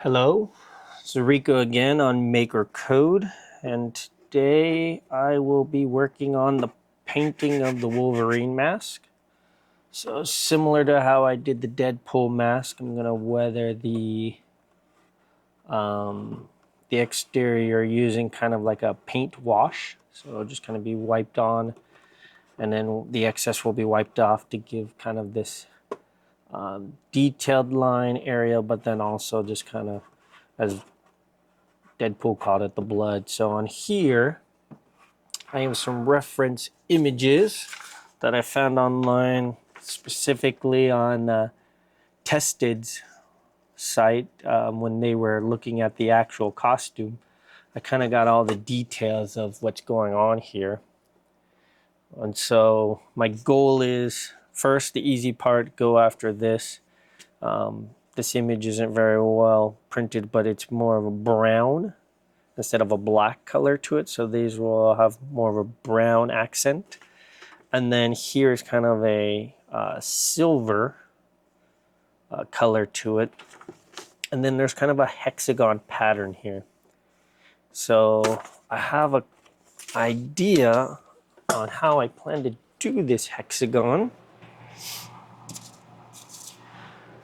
Hello, it's Rico again on Maker Code, and today I will be working on the painting of the Wolverine mask. So similar to how I did the Deadpool mask, I'm gonna weather the exterior using kind of like a paint wash. So it'll just kind of be wiped on, and then the excess will be wiped off to give kind of this detailed line area, but then also just kind of, as Deadpool called it, the blood. So on here, I have some reference images that I found online, specifically on Tested's site when they were looking at the actual costume. I kind of got all the details of what's going on here. And so my goal is, first, the easy part, go after this. This image isn't very well printed, but it's more of a brown instead of a black color to it. So these will have more of a brown accent. And then here's kind of a silver color to it. And then there's kind of a hexagon pattern here. So I have an idea on how I plan to do this hexagon.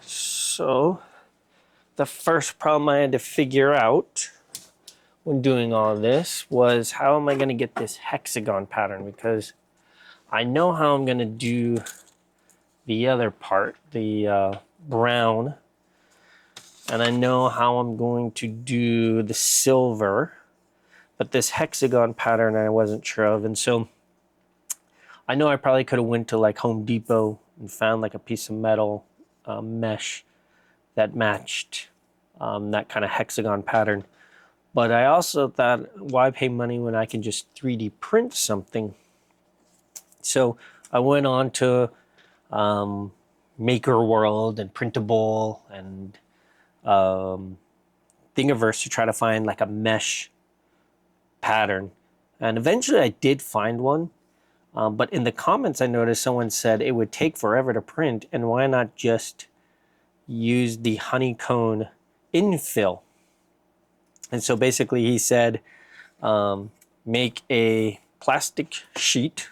So the first problem I had to figure out when doing all this was, how am I going to get this hexagon pattern? Because I know how I'm going to do the other part, the brown, and I know how I'm going to do the silver, but this hexagon pattern I wasn't sure of. And so I know I probably could have went to like Home Depot and found like a piece of metal mesh that matched that kind of hexagon pattern. But I also thought, why pay money when I can just 3D print something? So I went on to Maker World and Printable and Thingiverse to try to find like a mesh pattern. And eventually I did find one. But in the comments I noticed someone said it would take forever to print, and why not just use the honeycomb infill? And so basically he said, make a plastic sheet.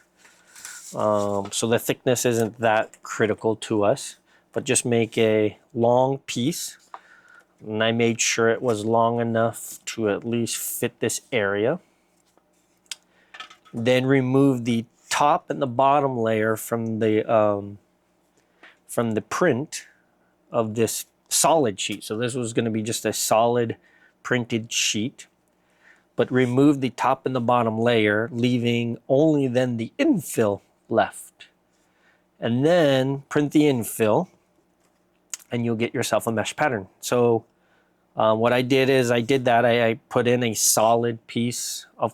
So the thickness isn't that critical to us, but just make a long piece. And I made sure it was long enough to at least fit this area. Then remove the top and the bottom layer from the print of this solid sheet. So this was going to be just a solid printed sheet, but remove the top and the bottom layer, leaving only then the infill left. And then print the infill, and you'll get yourself a mesh pattern. So what I did is I put in a solid piece of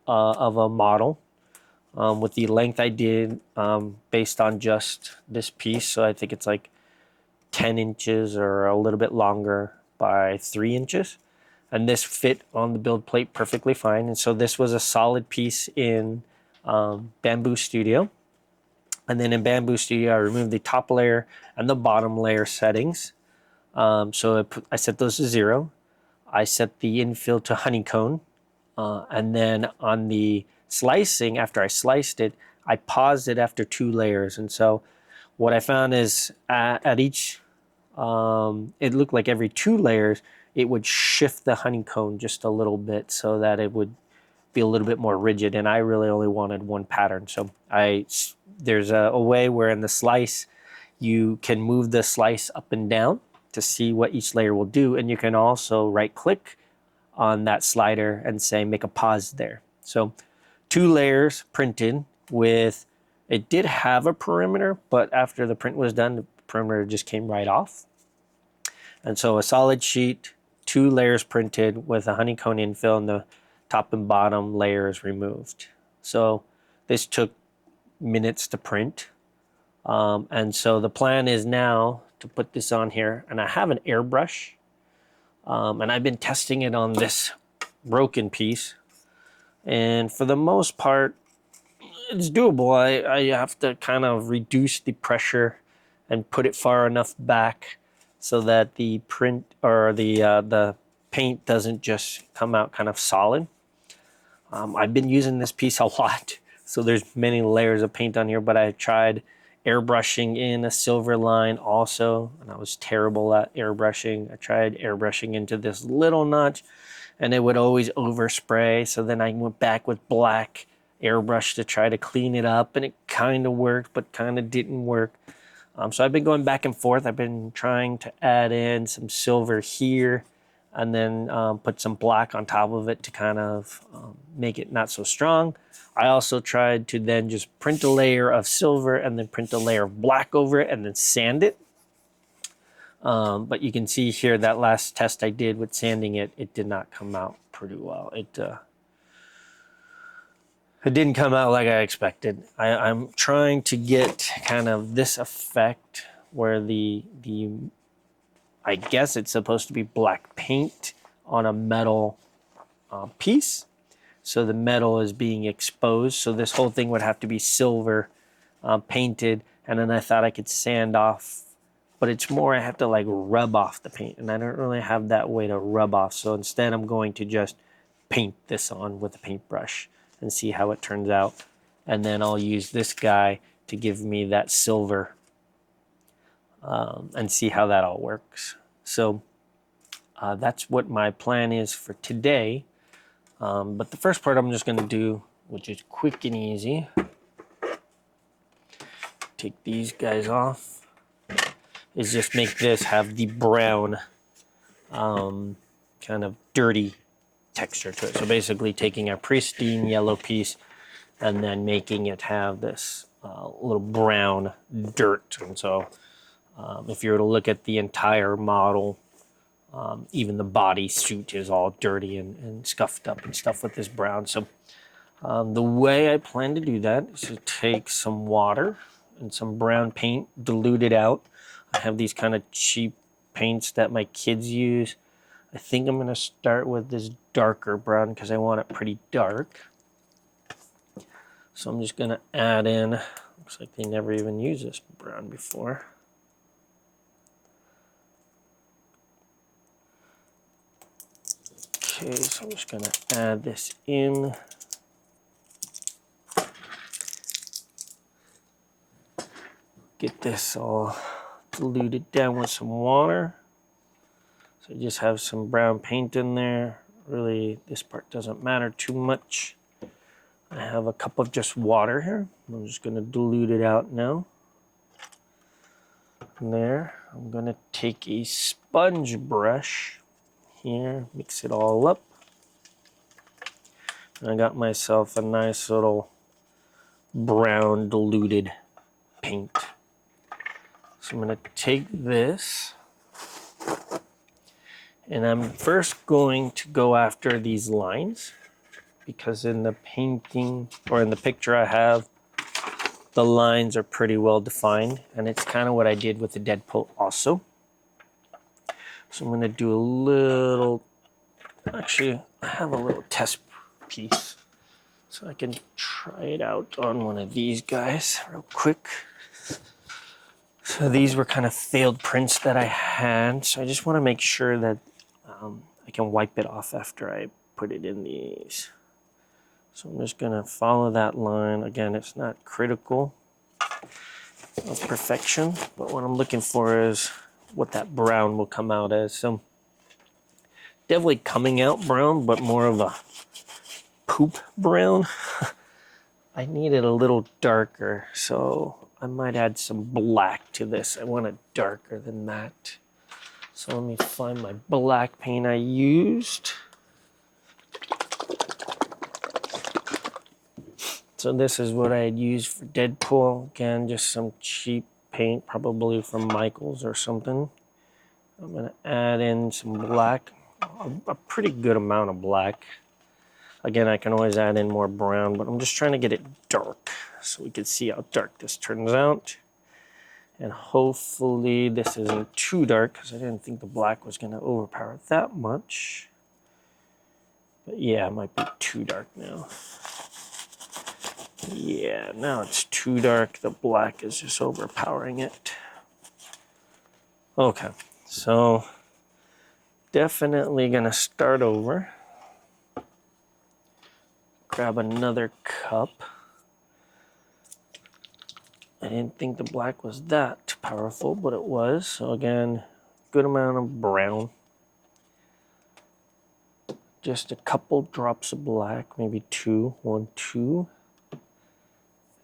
a model with the length I did based on just this piece. So I think it's like 10 inches or a little bit longer by 3 inches. And this fit on the build plate perfectly fine. And so this was a solid piece in Bamboo Studio. And then in Bamboo Studio, I removed the top layer and the bottom layer settings. So I set those to 0. I set the infill to honeycomb. And then on the slicing, after I sliced it, I paused it after 2 layers. And so what I found is at each, it looked like every 2 layers, it would shift the honeycomb just a little bit so that it would be a little bit more rigid. And I really only wanted one pattern. So there's a way where in the slice, you can move the slice up and down to see what each layer will do. And you can also right click on that slider and say, make a pause there. So 2 layers printed with, it did have a perimeter, but after the print was done, the perimeter just came right off. And so a solid sheet, 2 layers printed with a honeycomb infill, and the top and bottom layers removed. So this took minutes to print. And so the plan is now to put this on here, and I have an airbrush, and I've been testing it on this broken piece. And for the most part, it's doable. I have to kind of reduce the pressure and put it far enough back so that the print or the paint doesn't just come out kind of solid. I've been using this piece a lot, so there's many layers of paint on here, but I tried airbrushing in a silver line also, and I was terrible at airbrushing. I tried airbrushing into this little notch, and it would always overspray, so then I went back with black airbrush to try to clean it up, and it kind of worked, but kind of didn't work. So I've been going back and forth. I've been trying to add in some silver here, and then put some black on top of it to kind of make it not so strong. I also tried to then just print a layer of silver and then print a layer of black over it and then sand it. But you can see here that last test I did with sanding it, it did not come out pretty well. It didn't come out like I expected. I'm trying to get kind of this effect where I guess it's supposed to be black paint on a metal piece. So the metal is being exposed. So this whole thing would have to be silver painted. And then I thought I could sand off, but it's more I have to like rub off the paint. And I don't really have that way to rub off. So instead I'm going to just paint this on with a paintbrush and see how it turns out. And then I'll use this guy to give me that silver and see how that all works. So that's what my plan is for today. But the first part I'm just going to do, which is quick and easy, take these guys off, is just make this have the brown kind of dirty texture to it. So basically taking a pristine yellow piece and then making it have this little brown dirt. And so if you were to look at the entire model, even the body suit is all dirty and scuffed up and stuff with this brown. So the way I plan to do that is to take some water and some brown paint, dilute it out. I have these kind of cheap paints that my kids use. I think I'm going to start with this darker brown because I want it pretty dark. So I'm just going to add in, looks like they never even used this brown before. Okay, so I'm just going to add this in. Get this all diluted down with some water. So I just have some brown paint in there. Really, this part doesn't matter too much. I have a cup of just water here. I'm just going to dilute it out now. And there, I'm going to take a sponge brush here, mix it all up. And I got myself a nice little brown diluted paint. So I'm going to take this, and I'm first going to go after these lines, because in the painting, or in the picture I have, the lines are pretty well defined, and it's kind of what I did with the Deadpool also. So I'm going to do a little, actually I have a little test piece, so I can try it out on one of these guys real quick. So these were kind of failed prints that I had, so I just want to make sure that I can wipe it off after I put it in these. So I'm just going to follow that line. Again, it's not critical of perfection, but what I'm looking for is what that brown will come out as. So definitely coming out brown, but more of a poop brown. I need it a little darker, so I might add some black to this. I want it darker than that. So let me find my black paint I used. So this is what I had used for Deadpool. Again, just some cheap paint, probably from Michael's or something. I'm going to add in some black, a pretty good amount of black. Again, I can always add in more brown, but I'm just trying to get it dark so we can see how dark this turns out. And hopefully this isn't too dark, because I didn't think the black was going to overpower it that much. But yeah, it might be too dark now. Yeah, now it's too dark. The black is just overpowering it. Okay, So definitely gonna start over. Grab another cup. I didn't think the black was that powerful, but it was. So again, good amount of brown. Just a couple drops of black, maybe two, 1, 2.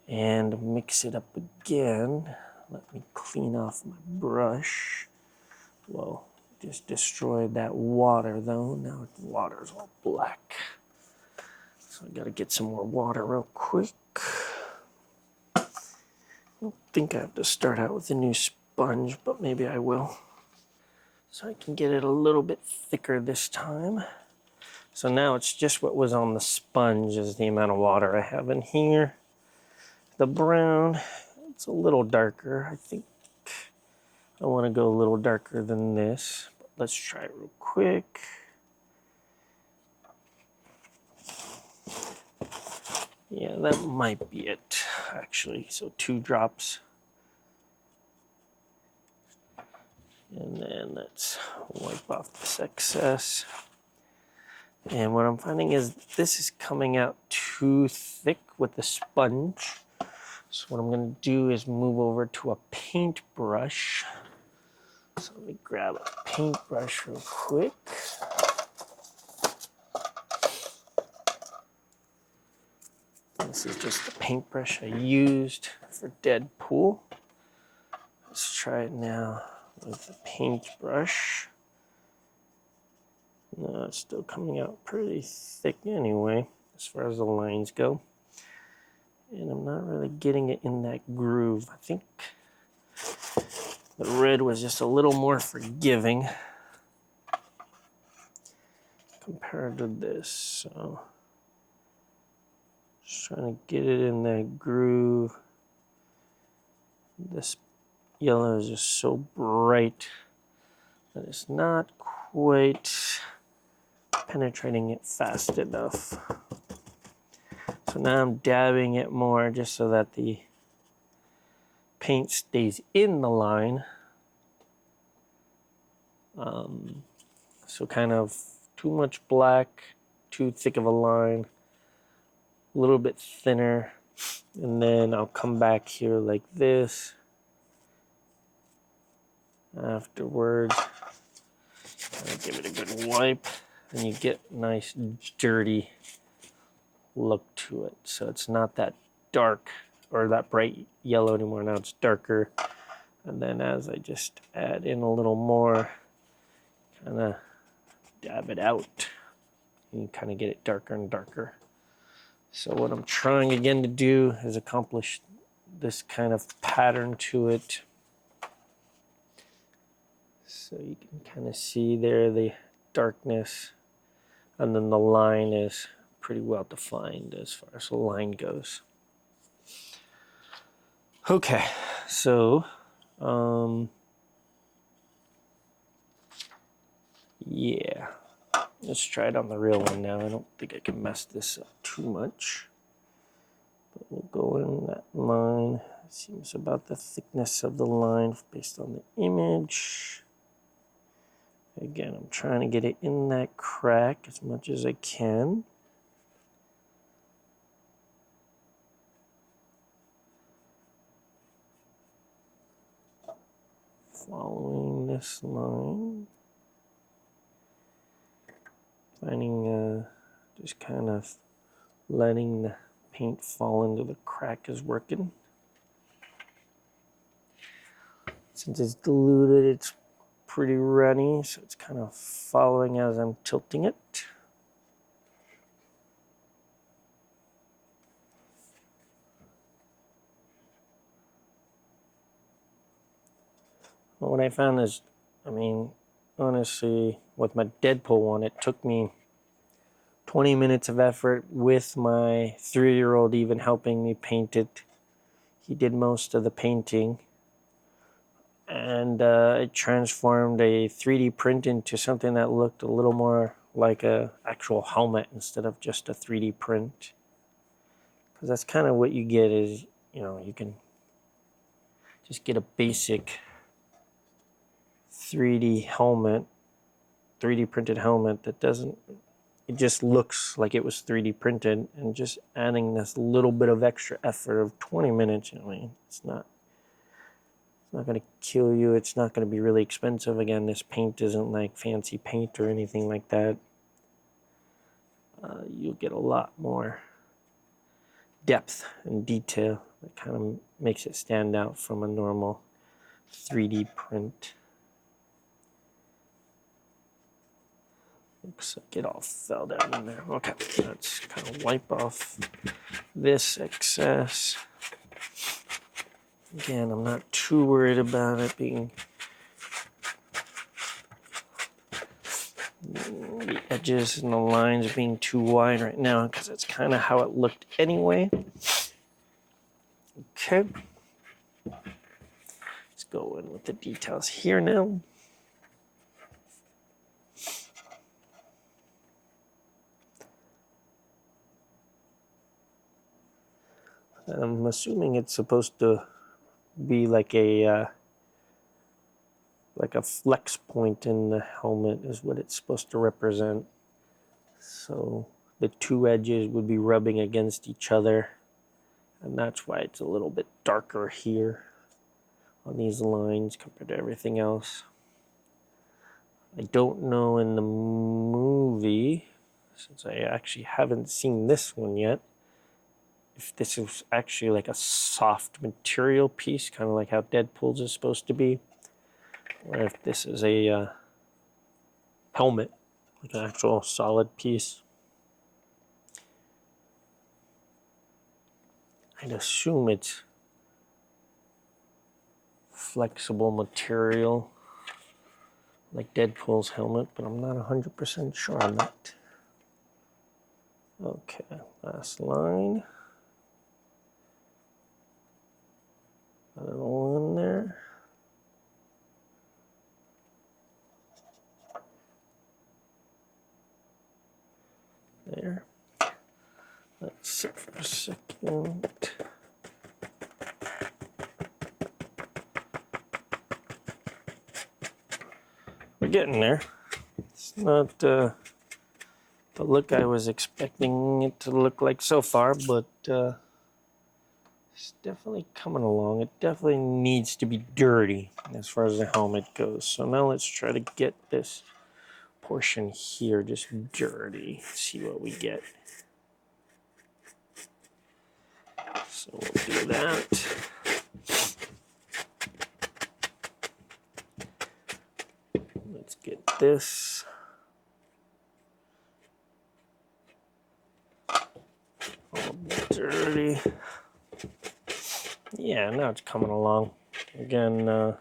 And mix it up again. Let me clean off my brush. Whoa, just destroyed that water though. Now the water's all black. So I gotta get some more water real quick. I don't think I have to start out with a new sponge, but maybe I will. So I can get it a little bit thicker this time. So now it's just what was on the sponge is the amount of water I have in here. The brown, it's a little darker. I think I want to go a little darker than this. But let's try it real quick. Yeah, that might be it, actually. So 2 drops. And then let's wipe off this excess. And what I'm finding is this is coming out too thick with the sponge. So what I'm going to do is move over to a paintbrush. So let me grab a paintbrush real quick. This is just the paintbrush I used for Deadpool. Let's try it now with the paintbrush. No, it's still coming out pretty thick anyway, as far as the lines go. And I'm not really getting it in that groove. I think the red was just a little more forgiving compared to this. So just trying to get it in that groove. This yellow is just so bright that it's not quite penetrating it fast enough. So now I'm dabbing it more just so that the paint stays in the line. So kind of too much black, too thick of a line, a little bit thinner, and then I'll come back here like this afterwards. Kind of give it a good wipe, and you get a nice dirty look to it. So it's not that dark or that bright yellow anymore. Now it's darker. And then as I just add in a little more, kind of dab it out, you kind of get it darker and darker. So what I'm trying again to do is accomplish this kind of pattern to it. So you can kind of see there the darkness, and then the line is pretty well defined as far as the line goes. Okay, so yeah, let's try it on the real one now. I don't think I can mess this up too much, but we'll go in that line. It seems about the thickness of the line based on the image. Again, I'm trying to get it in that crack as much as I can. Following this line. Finding, just kind of letting the paint fall into the crack is working. Since it's diluted, it's pretty runny, so it's kind of following as I'm tilting it. Well, what I found is, I mean, honestly, with my Deadpool one, it took me 20 minutes of effort with my 3-year-old even helping me paint it. He did most of the painting. And it transformed a 3D print into something that looked a little more like a actual helmet instead of just a 3D print. Because that's kind of what you get is, you know, you can just get a basic 3D helmet, 3D printed helmet that doesn't, it just looks like it was 3D printed, and just adding this little bit of extra effort of 20 minutes, I mean, it's not going to kill you. It's not going to be really expensive. Again, this paint isn't like fancy paint or anything like that. You'll get a lot more depth and detail that kind of makes it stand out from a normal 3D print. Looks like it all fell down in there. Okay, let's kind of wipe off this excess. Again, I'm not too worried about it being the edges and the lines being too wide right now, because that's kind of how it looked anyway. Okay. Let's go in with the details here now. I'm assuming it's supposed to be like a flex point in the helmet is what it's supposed to represent. So the two edges would be rubbing against each other, and that's why it's a little bit darker here on these lines compared to everything else. I don't know in the movie, since I actually haven't seen this one yet, if this is actually like a soft material piece, kind of like how Deadpool's is supposed to be, or if this is a helmet, like an actual solid piece. I'd assume it's flexible material, like Deadpool's helmet, but I'm not 100% sure on that. Okay, last line. Got it all in there. There. Let's sit for a second. We're getting there. It's not the look I was expecting it to look like so far, but it's definitely coming along. It definitely needs to be dirty as far as the helmet goes. So now let's try to get this portion here just dirty. See what we get. So we'll do that. Let's get this. All dirty. Yeah, now it's coming along. Again,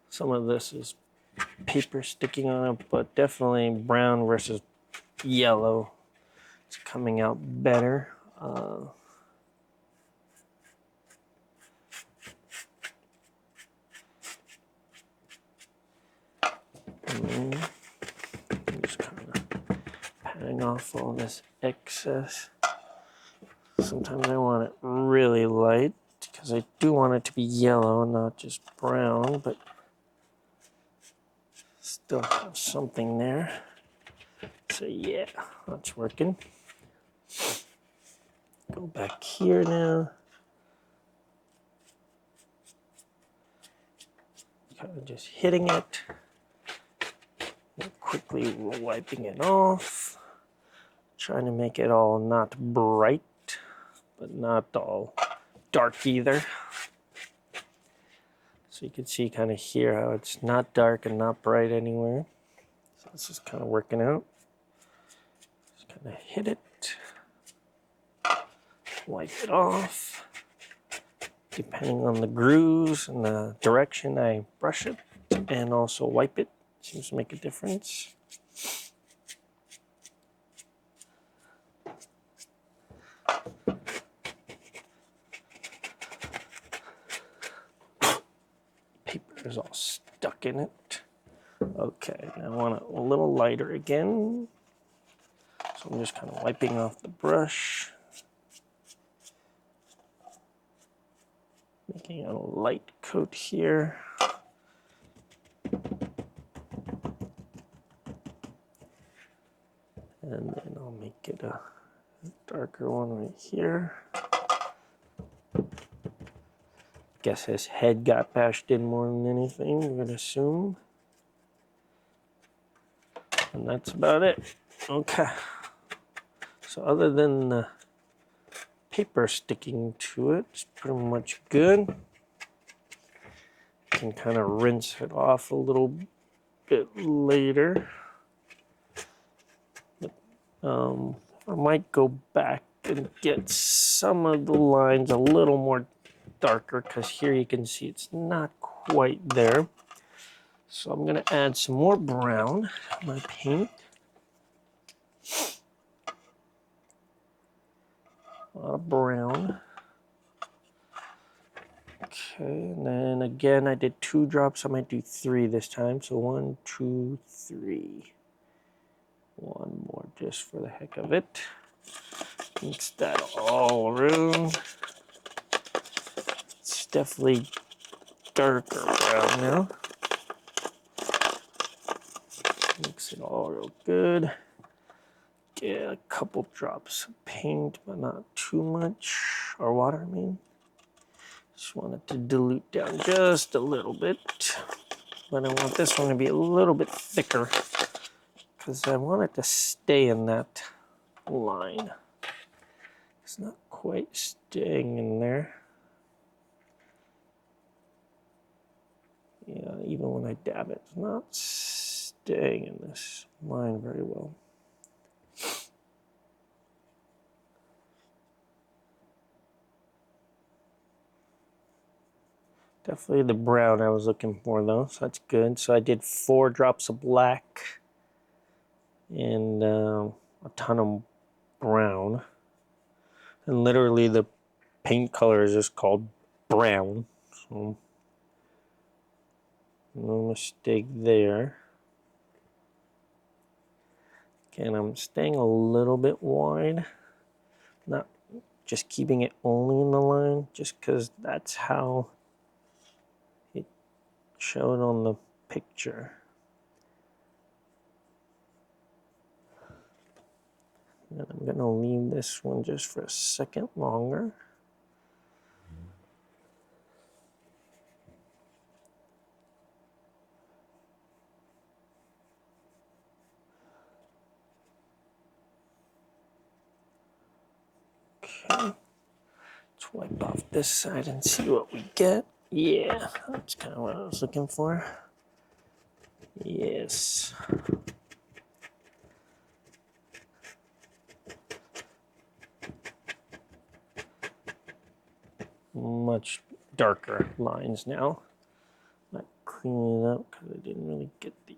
some of this is paper sticking on it, but definitely brown versus yellow. It's coming out better. I'm just kind of patting off all this excess. Sometimes I want it really light because I do want it to be yellow and not just brown, but still have something there. So yeah, that's working. Go back here now. Kind of just hitting it. And quickly wiping it off. Trying to make it all not bright, but not all dark either. So you can see kind of here how it's not dark and not bright anywhere. So this is kind of working out. Just kind of hit it, wipe it off. Depending on the grooves and the direction I brush it and also wipe it, seems to make a difference. Paper is all stuck in it. Okay, now I want it a little lighter again. So I'm just kind of wiping off the brush. Making a light coat here. And then I'll make it a darker one right here. Guess his head got bashed in more than anything, I'm gonna assume. And that's about it. Okay. So other than the paper sticking to it, it's pretty much good. Can kind of rinse it off a little bit later. I might go back and get some of the lines a little more darker, because here you can see it's not quite there. So I'm going to add some more brown to my paint. A lot of brown. Okay, and then again I did 2 drops. I might do 3 this time. So 1, 2, 3. One more just for the heck of it. Mix that all around. It's definitely darker brown now. Mix it all real good. Get a couple drops of paint, but not too much. Or water, I mean. Just want it to dilute down just a little bit. But I want this one to be a little bit thicker, because I want it to stay in that line. It's not quite staying in there. Yeah, even when I dab it, it's not staying in this line very well. Definitely the brown I was looking for though, so that's good. So I did 4 drops of black and a ton of brown. And literally the paint color is just called brown. So no mistake there. Again, I'm staying a little bit wide. Not just keeping it only in the line, just because that's how it showed on the picture. And I'm going to leave this one just for a second longer. Okay. Let's wipe off this side and see what we get. Yeah, that's kind of what I was looking for. Yes. Much darker lines now. Not cleaning it up because I didn't really get the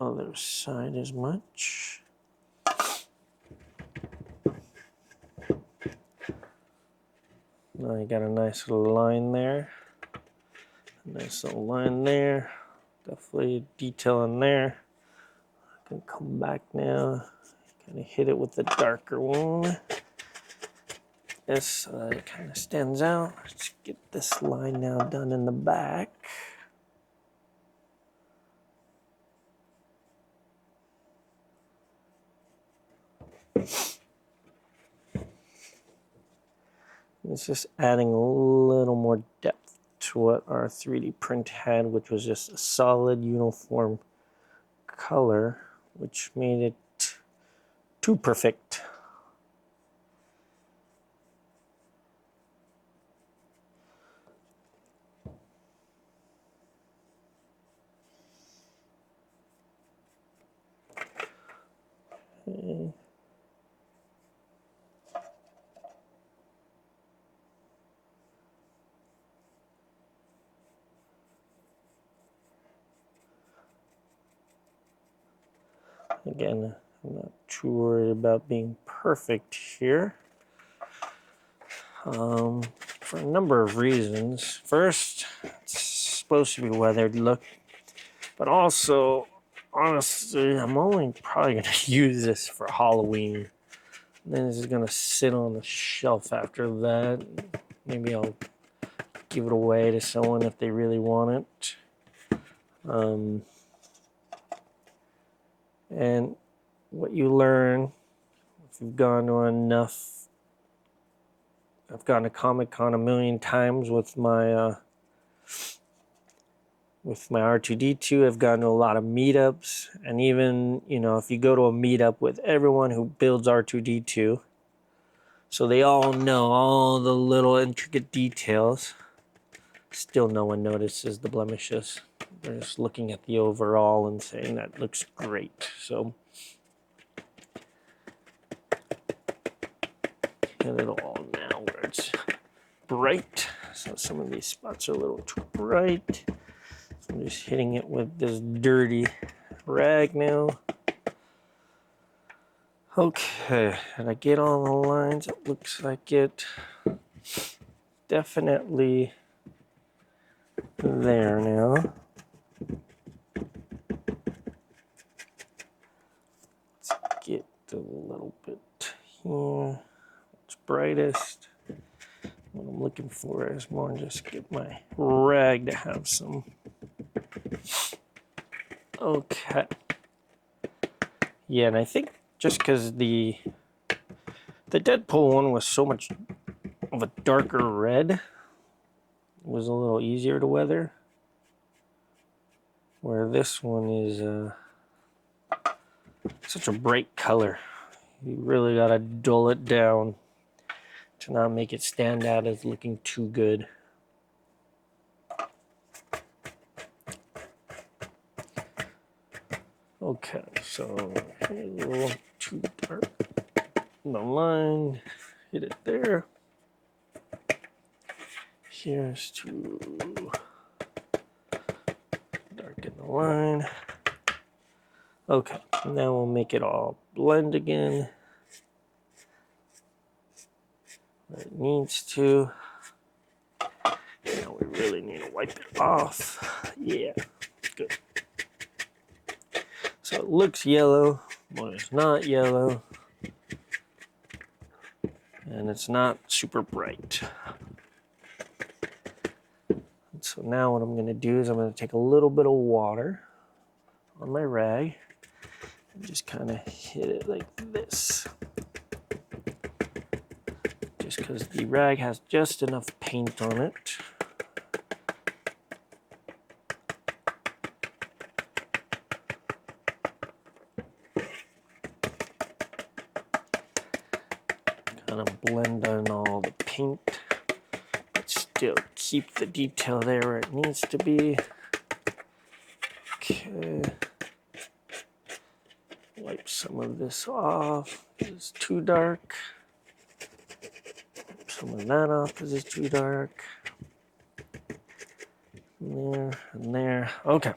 other side as much. Now you got a nice little line there. A nice little line there. Definitely detail in there. I can come back now. Kind of hit it with the darker one. This so that it kind of stands out. Let's get this line now done in the back. It's just adding a little more depth to what our 3D print had, which was just a solid uniform color, which made it too perfect. Okay. Again, I'm not too worried about being perfect here. For a number of reasons. First, it's supposed to be weathered look, but also, honestly, I'm only probably going to use this for Halloween. And then this is going to sit on the shelf after that. Maybe I'll give it away to someone if they really want it. And what you learn if you've gone to enough. I've gone to Comic-Con a million times with my R2-D2. I've gone to a lot of meetups, and even, you know, if you go to a meetup with everyone who builds R2-D2, so they all know all the little intricate details, still no one notices the blemishes. They're just looking at the overall and saying that looks great. So get it all now where it's bright. So some of these spots are a little too bright. So I'm just hitting it with this dirty rag now. Okay, and I get all the lines. It looks like it definitely there now. Let's get a little bit here. It's brightest. What I'm looking for is more just get my rag to have some. Okay. Yeah, and I think just because the Deadpool one was so much of a darker red, it was a little easier to weather. Where this one is such a bright color. You really gotta dull it down to not make it stand out as looking too good. Okay, so a little too dark. The line, hit it there. Here's to darken the line. Okay, now we'll make it all blend again. Where it needs to. Now we really need to wipe it off. Yeah, good. So it looks yellow, but it's not yellow. And it's not super bright. And so now what I'm going to do is I'm going to take a little bit of water on my rag and just kind of hit it like this. Just because the rag has just enough paint on it. Kind of blend in all the paint, but still keep the detail there where it needs to be. Okay. Wipe some of this off because it's too dark. Wipe some of that off because it's too dark. There and there. Okay.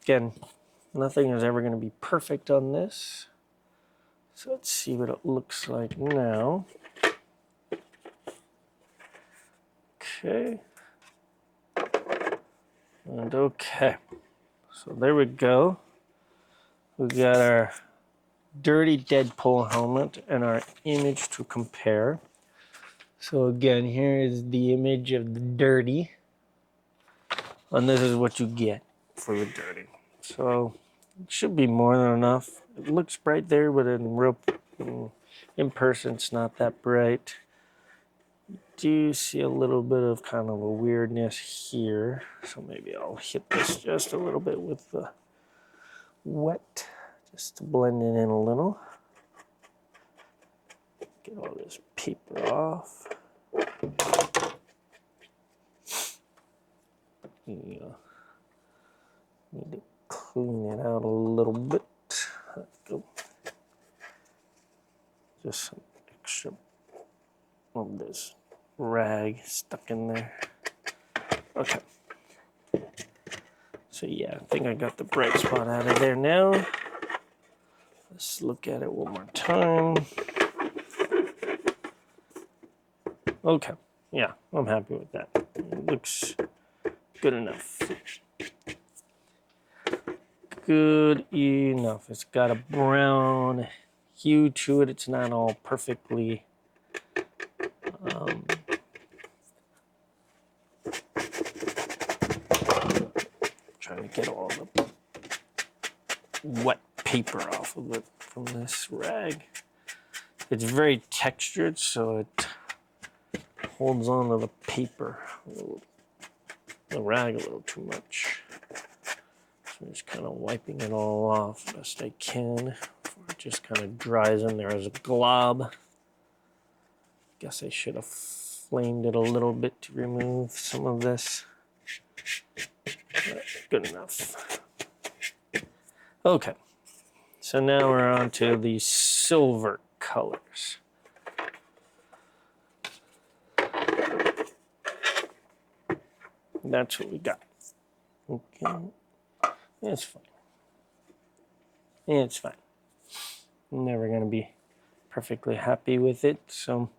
Again, nothing is ever going to be perfect on this. So let's see what it looks like now. Okay. And okay. So there we go. We got our dirty Deadpool helmet and our image to compare. So again, here is the image of the dirty. And this is what you get for the dirty. So it should be more than enough. It looks bright there, but in person it's not that bright. You do see a little bit of kind of a weirdness here. So maybe I'll hit this just a little bit with the wet, just to blend it in a little. Get all this paper off. Yeah. Need to clean it out a little bit. There we go. Just some extra of this rag stuck in there. Okay. So yeah, I think I got the bright spot out of there now. Let's look at it one more time. Okay. Yeah, I'm happy with that. It looks good enough. Good enough. It's got a brown hue to it. It's not all perfectly trying to get all the wet paper off of it from this rag. It's very textured, so it holds on to the paper, the rag a little too much. So I'm just kind of wiping it all off best I can before it just kind of dries in there as a glob. Guess I should have flamed it a little bit to remove some of this. But good enough. Okay, so now we're on to the silver colors. That's what we got. Okay, it's fine. It's fine. I'm never gonna be perfectly happy with it, so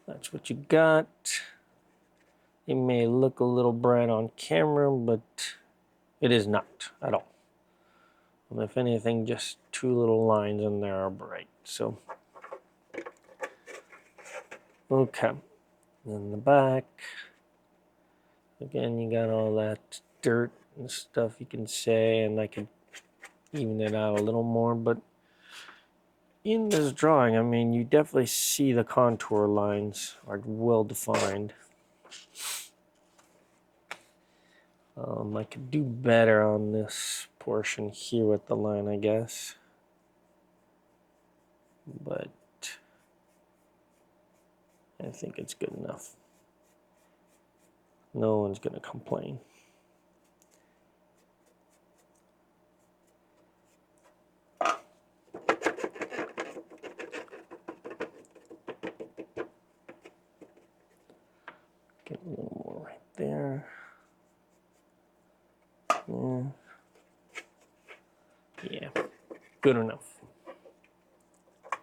that's what you got. It may look a little bright on camera, but it is not at all. And if anything, just two little lines in there are bright. So, okay. Then the back. Again, you got all that dirt and stuff you can say, and I can even it out a little more, but in this drawing, I mean, you definitely see the contour lines are well defined. I could do better on this portion here with the line, I guess. But I think it's good enough. No one's going to complain. Get a little more right there. Yeah, good enough. I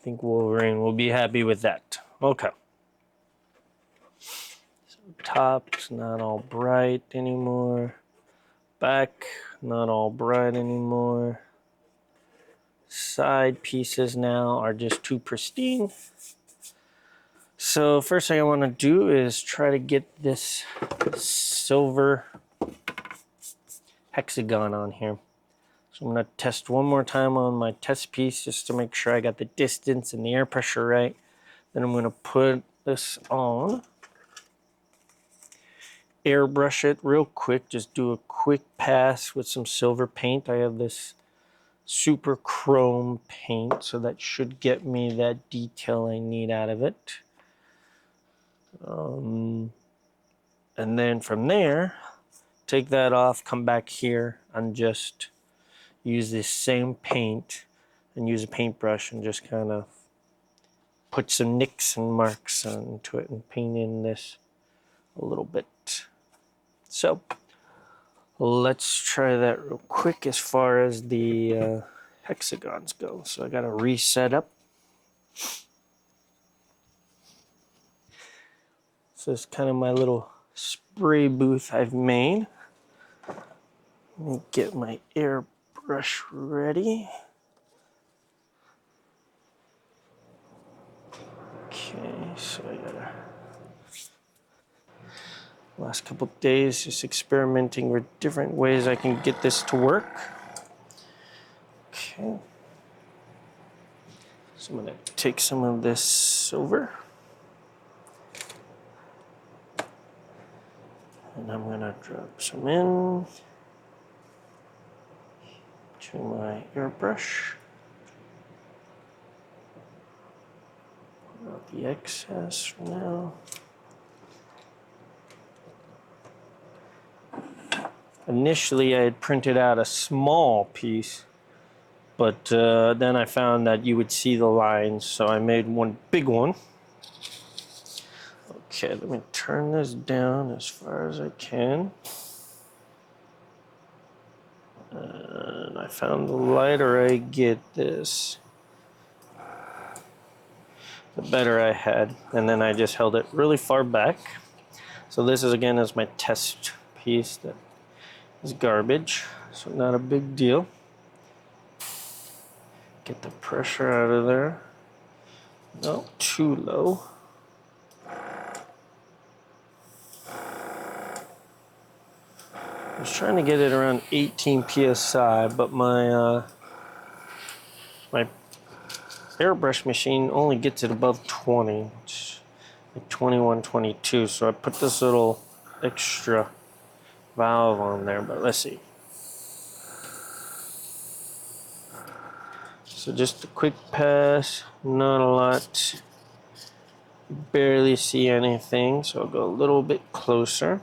think Wolverine will be happy with that. Okay. So top's not all bright anymore. Back, not all bright anymore. Side pieces now are just too pristine. So first thing I want to do is try to get this silver hexagon on here. So I'm going to test one more time on my test piece just to make sure I got the distance and the air pressure right. Then I'm going to put this on. Airbrush it real quick. Just do a quick pass with some silver paint. I have this super chrome paint, so that should get me that detail I need out of it. And then from there, take that off, come back here, and just use this same paint and use a paintbrush and just kind of put some nicks and marks onto it and paint in this a little bit. So let's try that real quick as far as the hexagons go. So I got to reset up. So it's kind of my little spray booth I've made. Let me get my airbrush ready. Okay, so I gotta... Last couple of days just experimenting with different ways I can get this to work. Okay. So I'm gonna take some of this silver. And I'm gonna drop some in to my airbrush. Pull out the excess for now. Initially, I had printed out a small piece, but then I found that you would see the lines, so I made one big one. Okay, let me turn this down as far as I can. And I found the lighter I get this, the better I had. And then I just held it really far back. So this is again is my test piece that is garbage, so not a big deal. Get the pressure out of there. Not too low. was trying to get it around 18 psi, but my my airbrush machine only gets it above 20. It's like 21, 22. So I put this little extra valve on there, but let's see. So just a quick pass, not a lot. You barely see anything, so I'll go a little bit closer.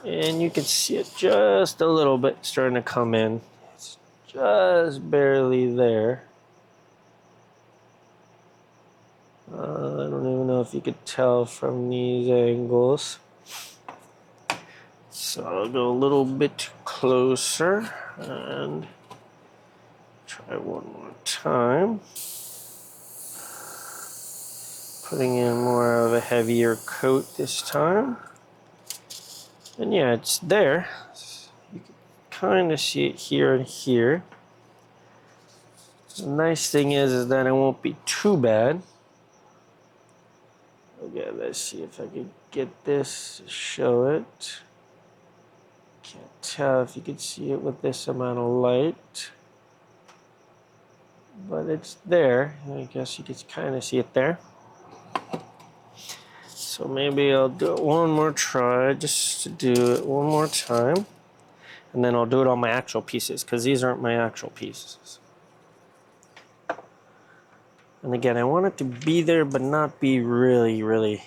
And you can see it just a little bit starting to come in. It's just barely there. I don't even know if you could tell from these angles. So I'll go a little bit closer and try one more time. Putting in more of a heavier coat this time. And yeah, it's there. You can kind of see it here and here. The nice thing is that it won't be too bad. Okay, let's see if I can get this to show it. Can't tell if you can see it with this amount of light. But it's there. I guess you can kind of see it there. So maybe I'll do it one more try, just to do it one more time. And then I'll do it on my actual pieces, because these aren't my actual pieces. And again, I want it to be there, but not be really, really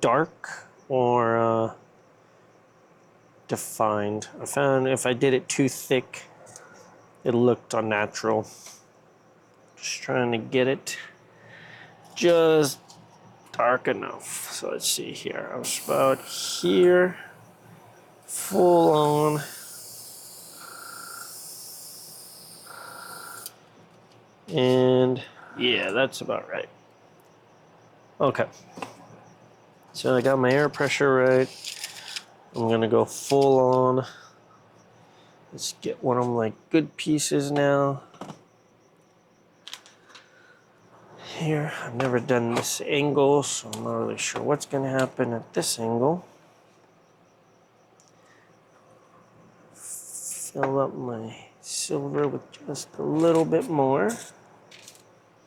dark or defined. I found if I did it too thick, it looked unnatural. Just trying to get it just dark enough. So let's see here. I was about here, full on. And yeah, that's about right. Okay. So I got my air pressure right. I'm gonna go full on. Let's get one of my good pieces now. Here, I've never done this angle, so I'm not really sure what's gonna happen at this angle. Fill up my silver with just a little bit more,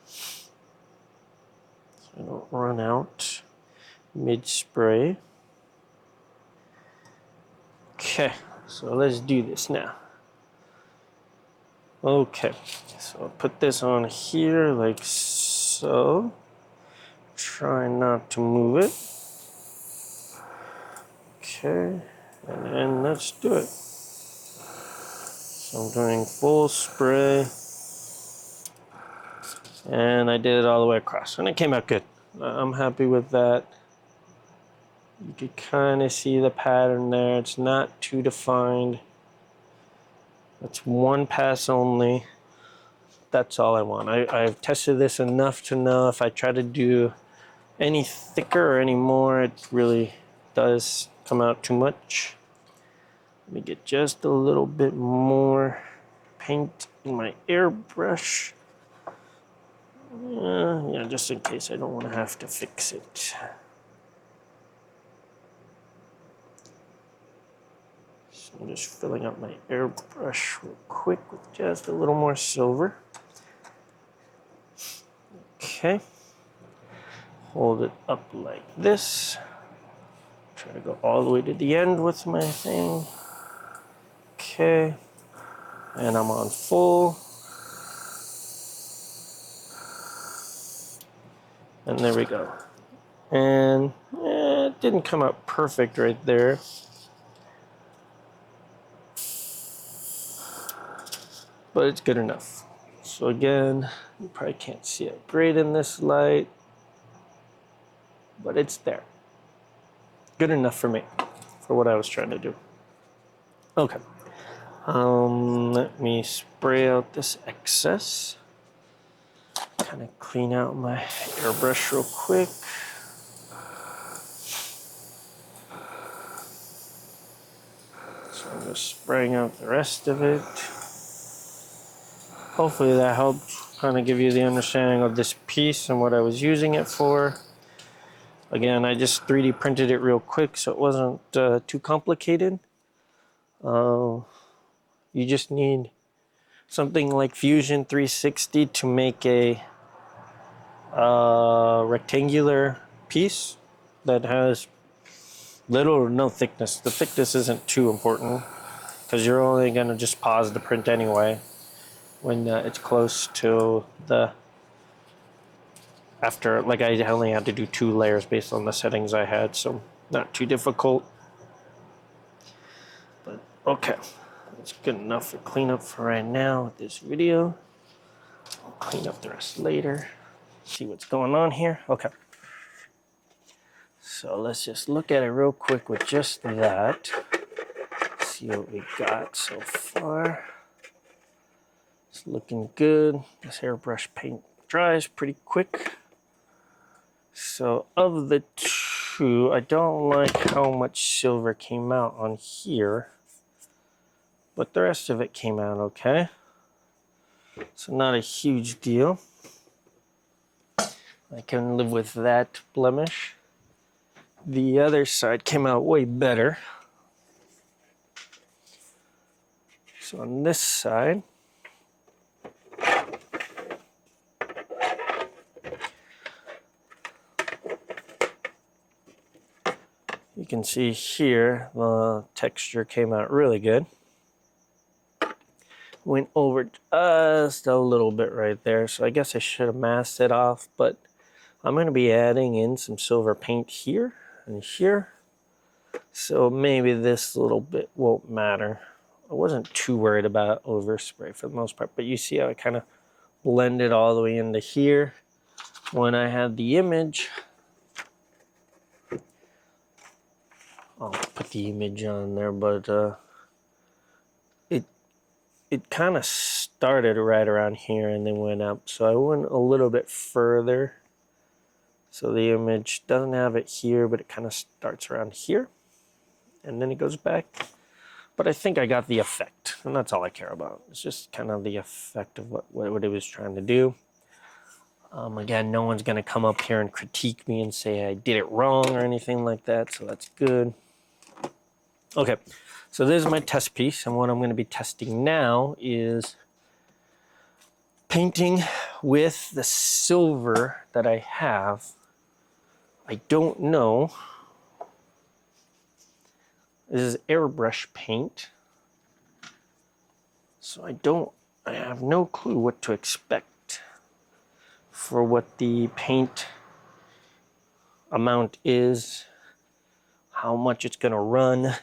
so I don't run out mid-spray. Okay, so let's do this now. Okay, so I'll put this on here like so. Try not to move it. Okay, and then let's do it. So I'm doing full spray. And I did it all the way across, and it came out good. I'm happy with that. You can kind of see the pattern there. It's not too defined. It's one pass only. That's all I want. I've tested this enough to know if I try to do any thicker or any more, it really does come out too much. Let me get just a little bit more paint in my airbrush. Yeah, just in case I don't want to have to fix it. So I'm just filling up my airbrush real quick with just a little more silver. Okay. Hold it up like this. Try to go all the way to the end with my thing. Okay. And I'm on full. And there we go. And it didn't come out perfect right there. But it's good enough. So again, you probably can't see it great in this light, but it's there. Good enough for me, for what I was trying to do. Okay. Let me spray out this excess. Kind of clean out my airbrush real quick. So I'm just spraying out the rest of it. Hopefully that helped kind of give you the understanding of this piece and what I was using it for. Again, I just 3D printed it real quick so it wasn't too complicated. You just need something like Fusion 360 to make a rectangular piece that has little or no thickness. The thickness isn't too important because you're only going to just pause the print anyway when it's close to the after. Like, I only had to do 2 layers based on the settings I had, so not too difficult. But okay, that's good enough for cleanup for right now with this video. I'll clean up the rest later. See what's going on here. Okay, so let's just look at it real quick with just that. See what we got so far. It's looking good. This airbrush paint dries pretty quick. So of the 2, I don't like how much silver came out on here, but the rest of it came out okay. So not a huge deal. I can live with that blemish. The other side came out way better. So on this side, you can see here the texture came out really good. Went over just a little bit right there, so I guess I should have masked it off, but I'm going to be adding in some silver paint here and here, so maybe this little bit won't matter. I wasn't too worried about overspray for the most part, but you see how I kind of blended all the way into here. When I had the image, I'll put the image on there, but it kind of started right around here and then went up. So I went a little bit further. So the image doesn't have it here, but it kind of starts around here. And then it goes back. But I think I got the effect, and that's all I care about. It's just kind of the effect of what it was trying to do. Again, no one's going to come up here and critique me and say I did it wrong or anything like that, so that's good. Okay, so this is my test piece, and what I'm going to be testing now is painting with the silver that I have. I don't know. This is airbrush paint, so I have no clue what to expect for what the paint amount is, how much it's going to run,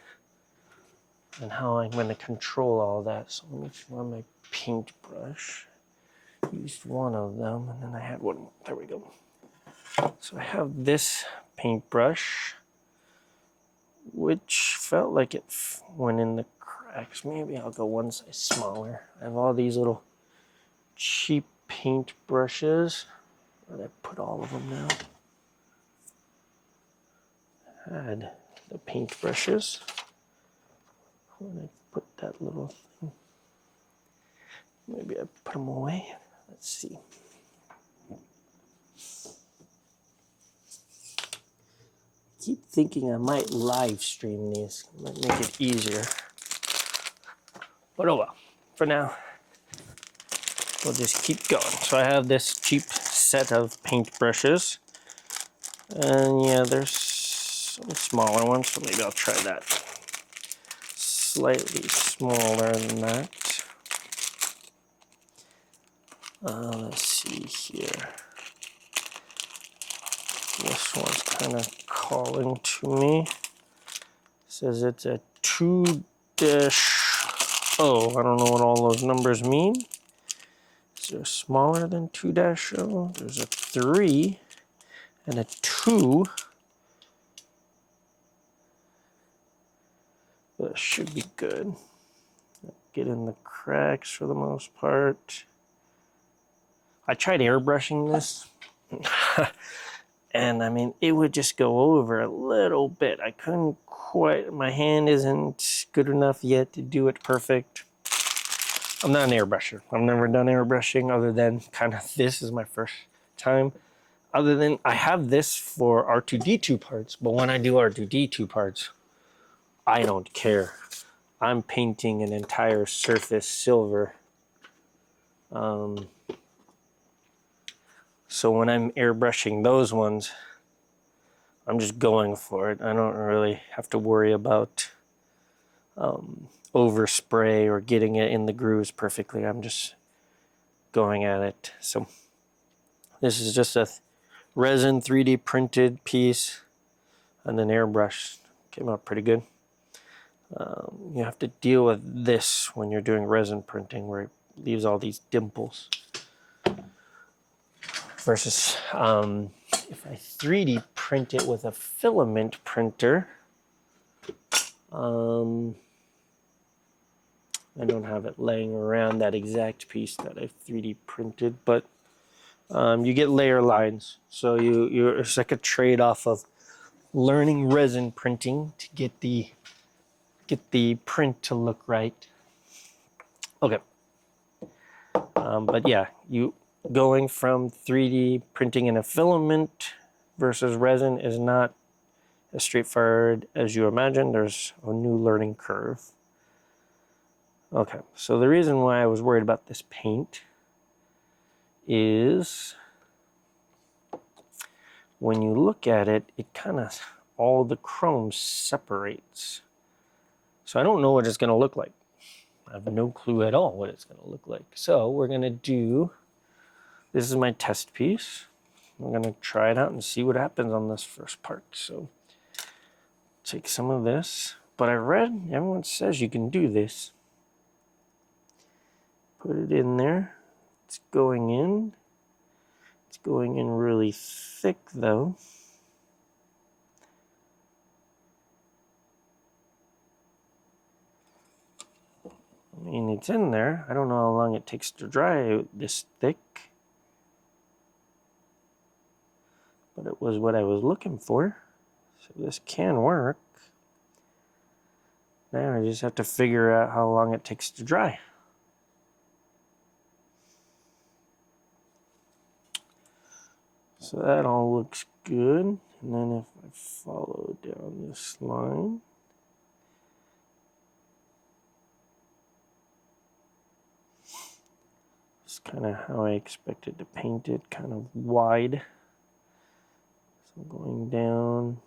and how I'm going to control all that. So let me find my paintbrush. Used one of them, and then I had one. There we go. So I have this paintbrush, which felt like it went in the cracks. Maybe I'll go one size smaller. I have all these little cheap paint brushes. Where did I put all of them now? I had the paint brushes. When I put that little thing, maybe I put them away. Let's see. Keep thinking I might live stream these. Might make it easier. But oh well. For now, we'll just keep going. So I have this cheap set of paint brushes. And yeah, there's some smaller ones, so maybe I'll try that. Slightly smaller than that. Let's see here. This one's kind of calling to me. It says it's a 2-0. I don't know what all those numbers mean. Is there smaller than 2-0? There's a 3 and a 2. That should be good. Get in the cracks for the most part. I tried airbrushing this. And I mean, it would just go over a little bit. I couldn't quite, my hand isn't good enough yet to do it perfect. I'm not an airbrusher. I've never done airbrushing other than kind of this is my first time. other than I have this for R2D2 parts, but when I do R2D2 parts, I don't care. I'm painting an entire surface silver. So when I'm airbrushing those ones, I'm just going for it. I don't really have to worry about overspray or getting it in the grooves perfectly. I'm just going at it. So this is just a resin 3D printed piece and then airbrush. Came out pretty good. You have to deal with this when you're doing resin printing, where it leaves all these dimples. Versus if I 3D print it with a filament printer, I don't have it laying around, that exact piece that I 3D printed, but you get layer lines. So it's like a trade-off of learning resin printing to get the print to look right. Okay. But yeah, going from 3D printing in a filament versus resin is not as straightforward as you imagine. There's a new learning curve. Okay, so the reason why I was worried about this paint is when you look at it, it kind of, all the chrome separates. So I don't know what it's going to look like. I have no clue at all what it's going to look like. So we're going to do, this is my test piece. I'm going to try it out and see what happens on this first part. So take some of this, but I read everyone says you can do this. Put it in there. It's going in. It's going in really thick though. I mean, it's in there. I don't know how long it takes to dry out this thick, but it was what I was looking for. So this can work. Now I just have to figure out how long it takes to dry. So that all looks good. And then if I follow down this line, it's kind of how I expected to paint it, kind of wide. So going down.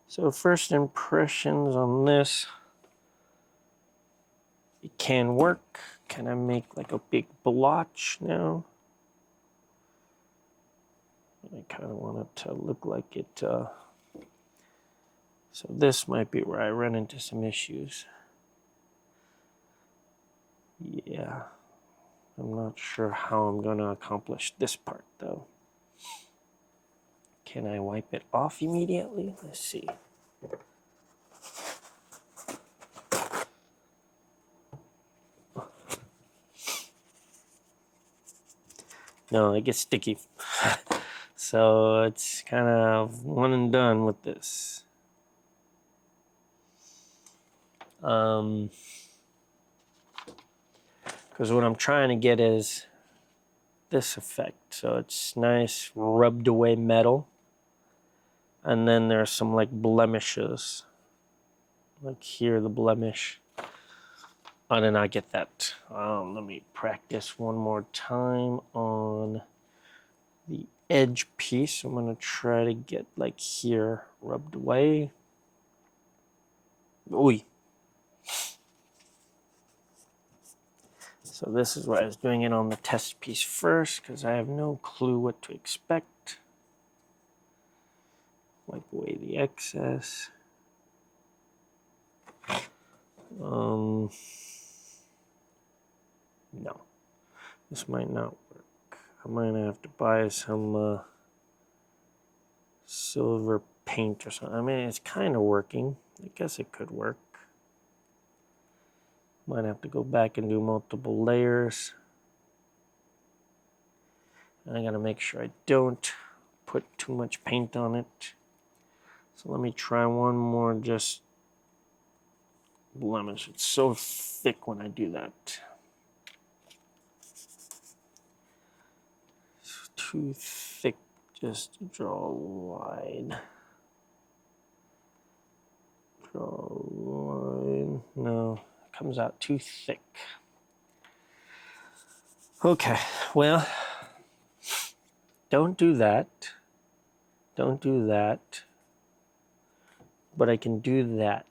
So first impressions on this, it can work. Can I make like a big blotch now? I kind of want it to look like it. So this might be where I run into some issues. Yeah, I'm not sure how I'm going to accomplish this part though. Can I wipe it off immediately? Let's see. No, it gets sticky. So it's kind of one and done with this. Because what I'm trying to get is this effect. So it's nice rubbed away metal. And then there's some like blemishes. Like here, the blemish. I did not get that. Let me practice one more time on the edge piece. I'm gonna try to get like here rubbed away. Ooh. So this is why I was doing it on the test piece first, because I have no clue what to expect. Wipe away the excess. No, this might not work. I might have to buy some silver paint or something. I mean, it's kind of working. I guess it could work. Might have to go back and do multiple layers. And I gotta make sure I don't put too much paint on it. So let me try one more just blemish. It's so thick when I do that. too thick just to draw a line. Draw a line. No, it comes out too thick. Okay, well, don't do that. Don't do that. But I can do that.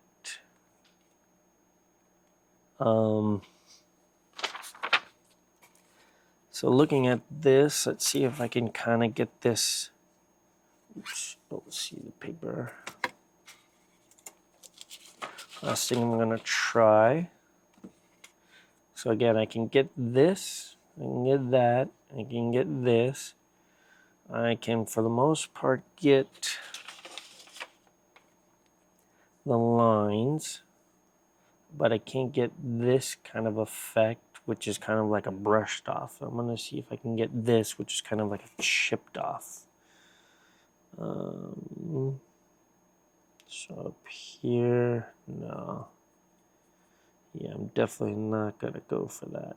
So looking at this, let's see if I can kind of get this. Oops, don't see the paper. Last thing I'm going to try. So again, I can get this, I can get that, I can get this. I can, for the most part, get the lines, but I can't get this kind of effect, which is kind of like a brushed off. I'm going to see if I can get this, which is kind of like a chipped off. So up here, no. Yeah, I'm definitely not going to go for that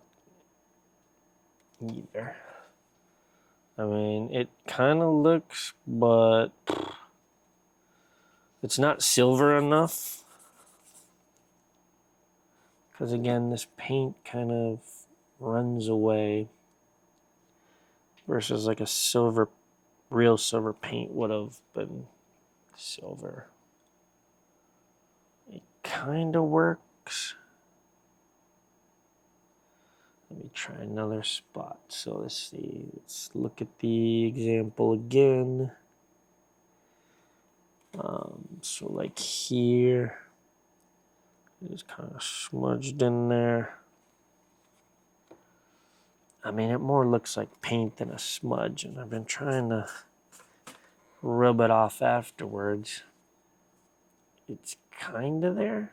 either. I mean, it kind of looks, but it's not silver enough. Because again, this paint kind of runs away versus like a silver, real silver paint would have been silver. It kind of works. Let me try another spot. So let's see, let's look at the example again. So like here, it's kind of smudged in there. I mean, it more looks like paint than a smudge, and I've been trying to rub it off afterwards. It's kind of there,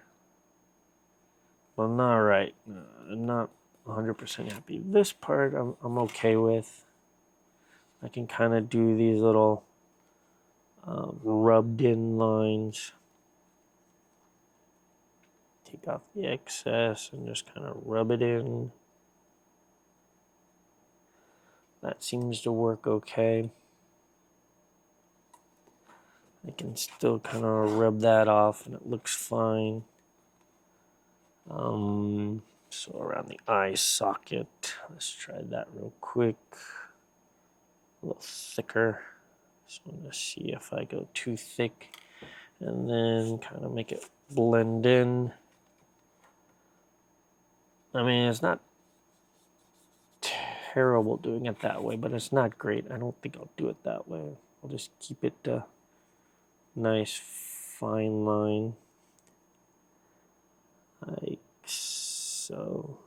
but not right. I'm not 100% happy. This part I'm okay with. I can kind of do these little rubbed in lines. Take off the excess and just kind of rub it in. That seems to work okay. I can still kind of rub that off and it looks fine. So around the eye socket, let's try that real quick. A little thicker. So I'm going to see if I go too thick and then kind of make it blend in. I mean, it's not terrible doing it that way, but it's not great. I don't think I'll do it that way. I'll just keep it a nice fine line. Like so.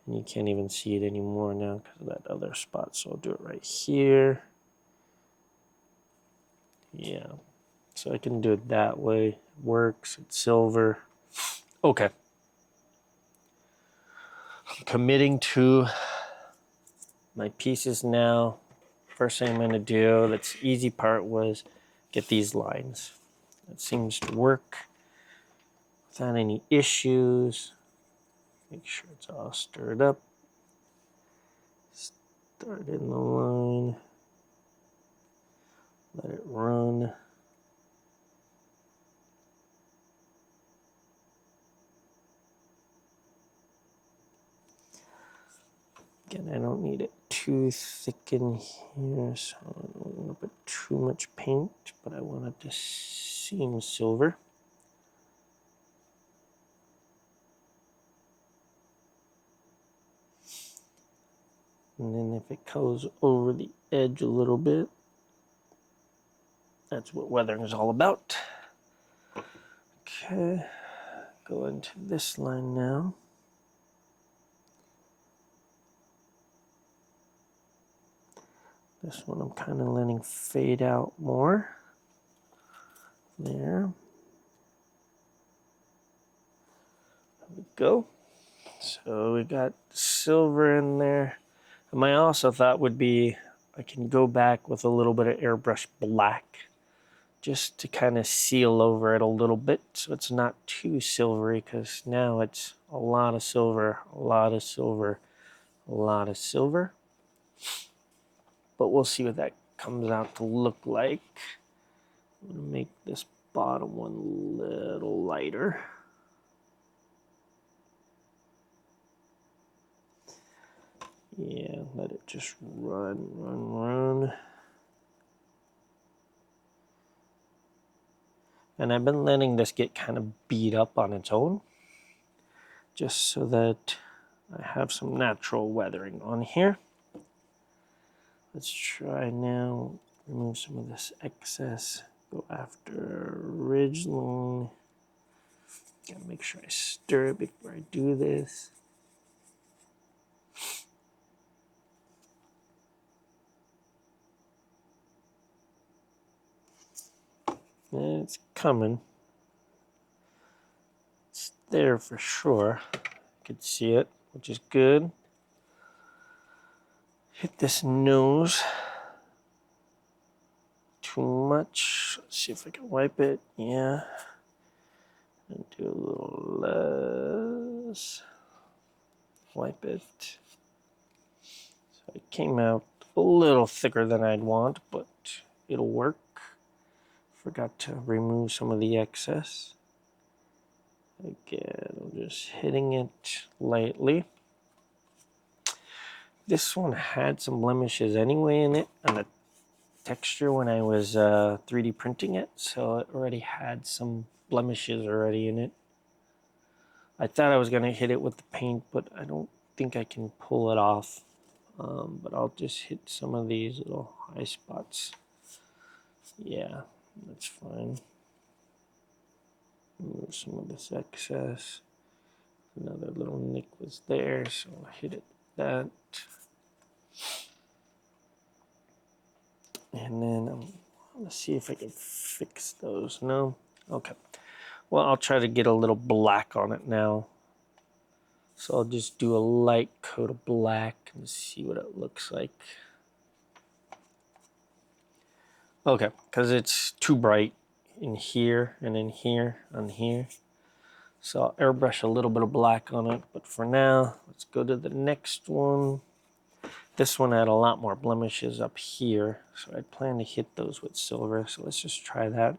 And you can't even see it anymore now because of that other spot. So I'll do it right here. Yeah. So I can do it that way. It works. It's silver. Okay. I'm committing to my pieces now. First thing I'm going to do, that's the easy part, was get these lines. It seems to work without any issues. Make sure it's all stirred up. Start in the line. Let it run. Again, I don't need it too thick in here, so I don't want to put too much paint, but I want it to seem silver. And then if it goes over the edge a little bit, that's what weathering is all about. Okay, go into this line now. This one I'm kind of letting fade out more. There. There we go. So we got silver in there. And my also thought would be I can go back with a little bit of airbrush black just to kind of seal over it a little bit so it's not too silvery, because now it's a lot of silver, a lot of silver, a lot of silver. but we'll see what that comes out to look like. I'm gonna make this bottom one a little lighter. Yeah, let it just run. And I've been letting this get kind of beat up on its own, just so that I have some natural weathering on here. Let's try now, remove some of this excess, go after ridge line. Gotta make sure I stir it before I do this. And it's coming. It's there for sure. I could see it, which is good. Hit this nose. Too much. Let's see if I can wipe it. Yeah. And do a little less. Wipe it. So it came out a little thicker than I'd want, but it'll work. Forgot to remove some of the excess. Again, I'm just hitting it lightly. This one had some blemishes anyway in it on the texture when I was 3D printing it, so it already had some blemishes already in it. I thought I was going to hit it with the paint, but I don't think I can pull it off. But I'll just hit some of these little high spots. Yeah, that's fine. Remove some of this excess. Another little nick was there, so I'll hit it with that. And then let's see if I can fix those. No? Okay. Well, I'll try to get a little black on it now. So I'll just do a light coat of black and see what it looks like. Okay, because it's too bright in here and in here and here. So I'll airbrush a little bit of black on it. But for now, let's go to the next one. This one had a lot more blemishes up here. So I plan to hit those with silver. So let's just try that.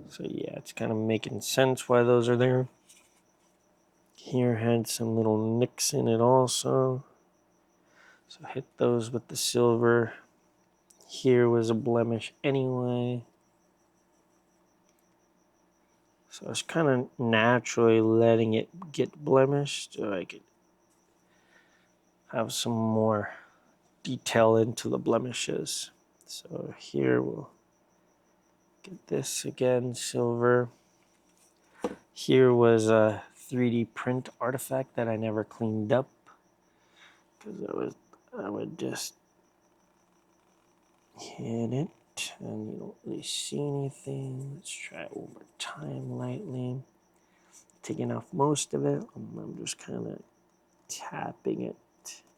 So yeah, it's kind of making sense why those are there. Here had some little nicks in it also. So hit those with the silver. Here was a blemish anyway. So I was kind of naturally letting it get blemished so I could have some more detail into the blemishes. So here we'll get this again, silver. Here was a 3D print artifact that I never cleaned up because I would just hit it and you don't really see anything. Let's try it one more time lightly. Taking off most of it, I'm just kind of tapping it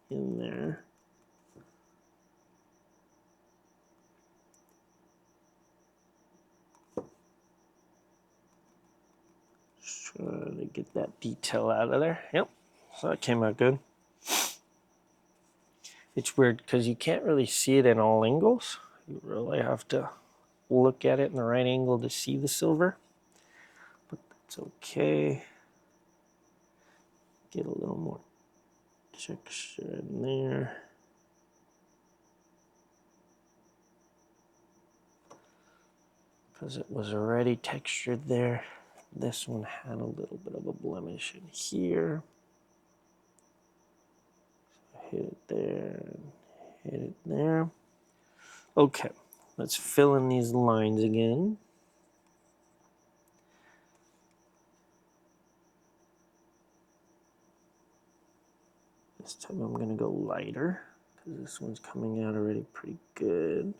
in there. Just trying to get that detail out of there. Yep, so that came out good. It's weird because you can't really see it in all angles. You really have to look at it in the right angle to see the silver. But that's okay. Get a little more texture in there. Because it was already textured there. This one had a little bit of a blemish in here. So hit it there, hit it there. Okay, let's fill in these lines again. This time I'm gonna go lighter because this one's coming out already pretty good.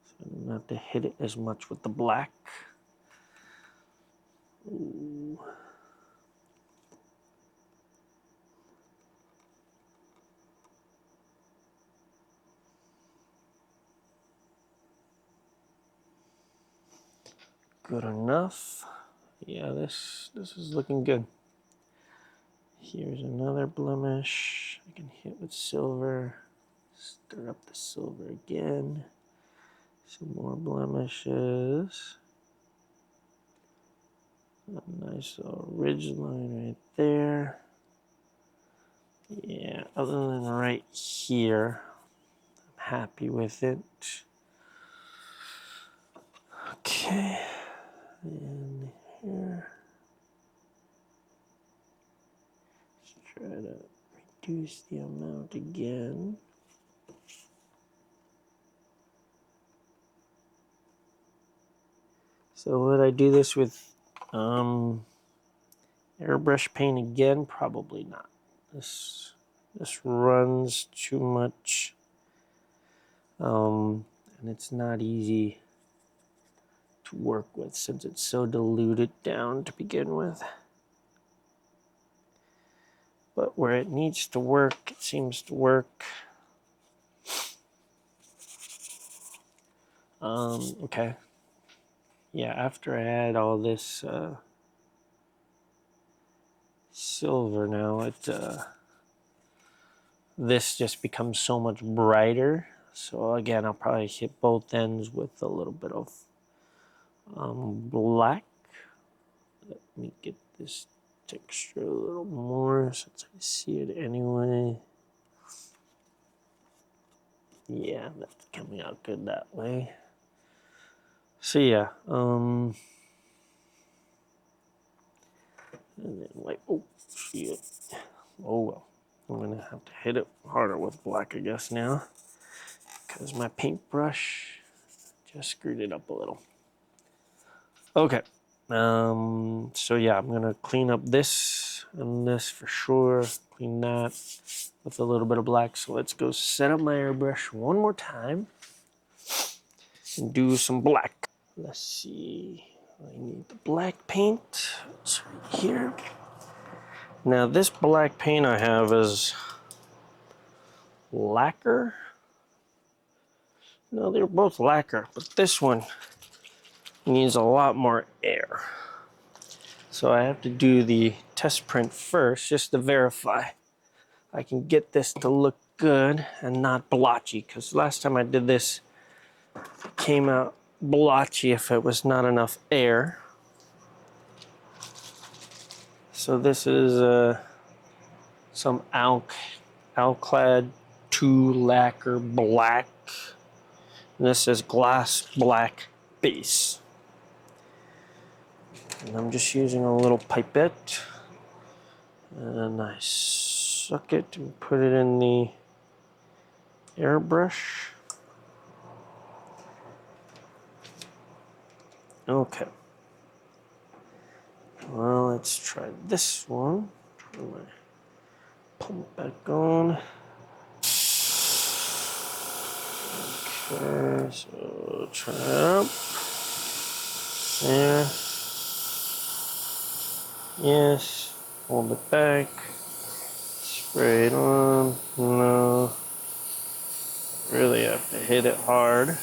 So I don't have to hit it as much with the black. Ooh. Good enough. Yeah, this is looking good. Here's another blemish. I can hit with silver. Stir up the silver again. Some more blemishes. A nice little ridge line right there. Yeah, other than right here, I'm happy with it. Okay, and here. Let's try to reduce the amount again. So would I do this with airbrush paint again? Probably not. This runs too much, and it's not easy to work with since it's so diluted down to begin with. But where it needs to work, it seems to work. Okay. Yeah, after I add all this silver now, this just becomes so much brighter. So again, I'll probably hit both ends with a little bit of black. Let me get this texture a little more since I see it anyway. Yeah, that's coming out good that way. So yeah, and then like, oh shit, oh well. I'm gonna have to hit it harder with black, I guess, now, because my paintbrush just screwed it up a little. Okay, so yeah, I'm gonna clean up this and this for sure. Clean that with a little bit of black. So let's go set up my airbrush one more time and do some black. Let's see, I need the black paint. It's right here. Now this black paint I have is lacquer. No, they're both lacquer, but this one needs a lot more air. So I have to do the test print first just to verify I can get this to look good and not blotchy, because last time I did this, it came out blotchy if it was not enough air. So this is some Alclad 2 lacquer black. And this is glass black base. And I'm just using a little pipette. And I suck it and put it in the airbrush. Okay. Well, let's try this one. Turn my pump back on. Okay, so try it up. There. Yes. Hold it back. Spray it on. No. Really have to hit it hard.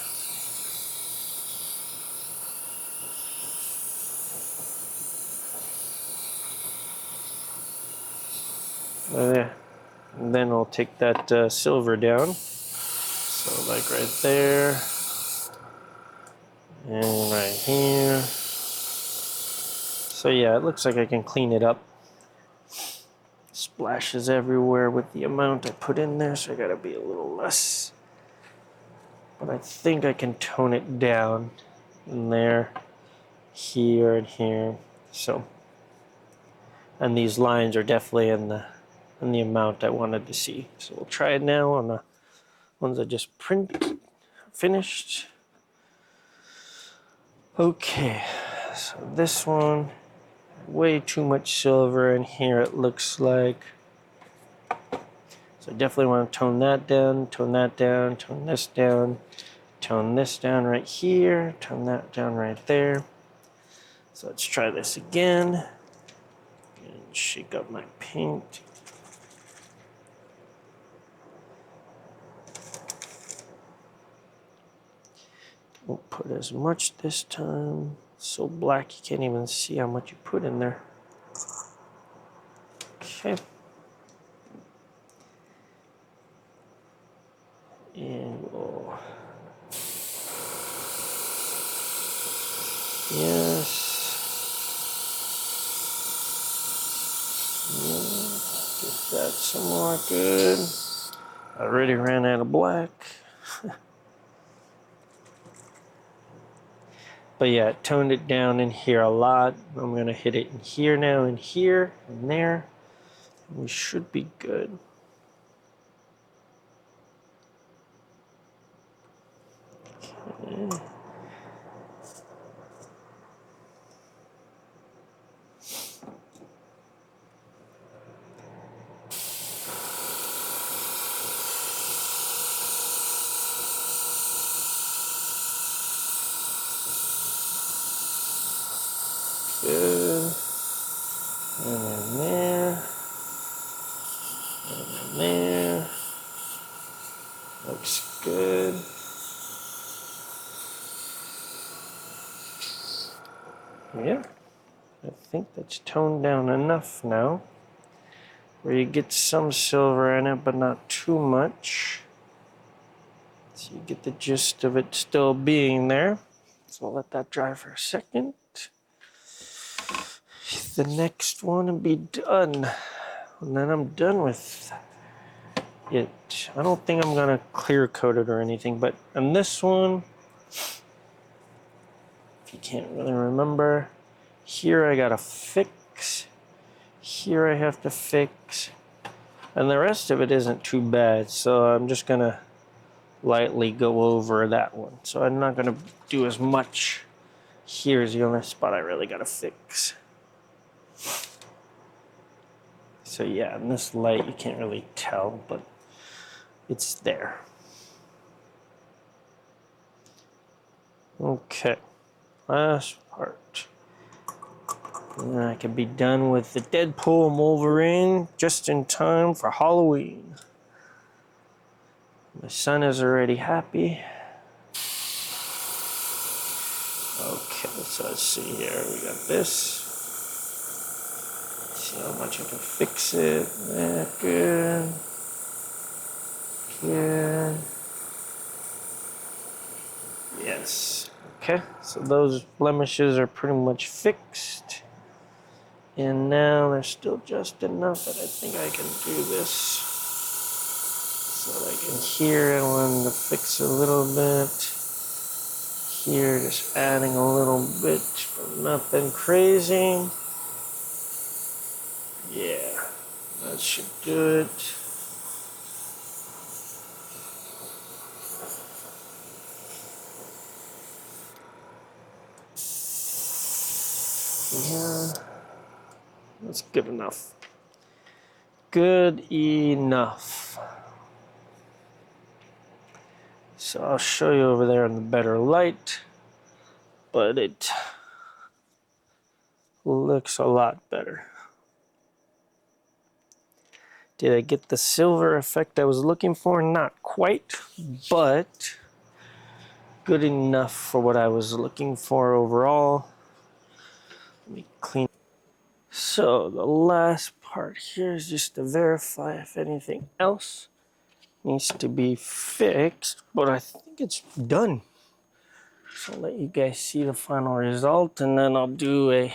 And then I'll take that silver down. So like right there. And right here. So yeah, it looks like I can clean it up. Splashes everywhere with the amount I put in there, so I gotta be a little less. But I think I can tone it down in there, here, and here. So, and these lines are definitely in the amount I wanted to see. So we'll try it now on the ones I just finished. Okay, so this one, way too much silver in here, it looks like. So I definitely want to tone that down, tone that down, tone this down, tone this down right here, tone that down right there. So let's try this again and shake up my paint. Don't put as much this time. It's so black you can't even see how much you put in there. Okay. And we'll, yes. Get that some more good. I already ran out of black. But yeah, it toned it down in here a lot. I'm gonna hit it in here now, in here, and there. We should be good. Okay. Good. And then there. And then there. Looks good. Yeah. I think that's toned down enough now. Where you get some silver in it, but not too much. So you get the gist of it still being there. So I'll let that dry for a second. The next one will be done. And then I'm done with it. I don't think I'm gonna clear coat it or anything, but on this one, if you can't really remember, here I gotta fix, here I have to fix, and the rest of it isn't too bad, so I'm just gonna lightly go over that one. So I'm not gonna do as much. Here's the only spot I really gotta fix. So yeah, in this light you can't really tell, but it's there. Okay, last part. And I can be done with the Deadpool and Wolverine just in time for Halloween. My son is already happy. Okay, so let's see here. We got this. See how much I can fix it. Yeah, good. Good. Yes. Okay, so those blemishes are pretty much fixed. And now there's still just enough that I think I can do this. So like in here, I wanted to fix a little bit. Here, just adding a little bit, but nothing crazy. Yeah, that should do it. Yeah, that's good enough. Good enough. So I'll show you over there in the better light, but it looks a lot better. Did I get the silver effect I was looking for? Not quite, but good enough for what I was looking for overall. Let me clean. So the last part here is just to verify if anything else needs to be fixed, but I think it's done. So I'll let you guys see the final result, and then I'll do a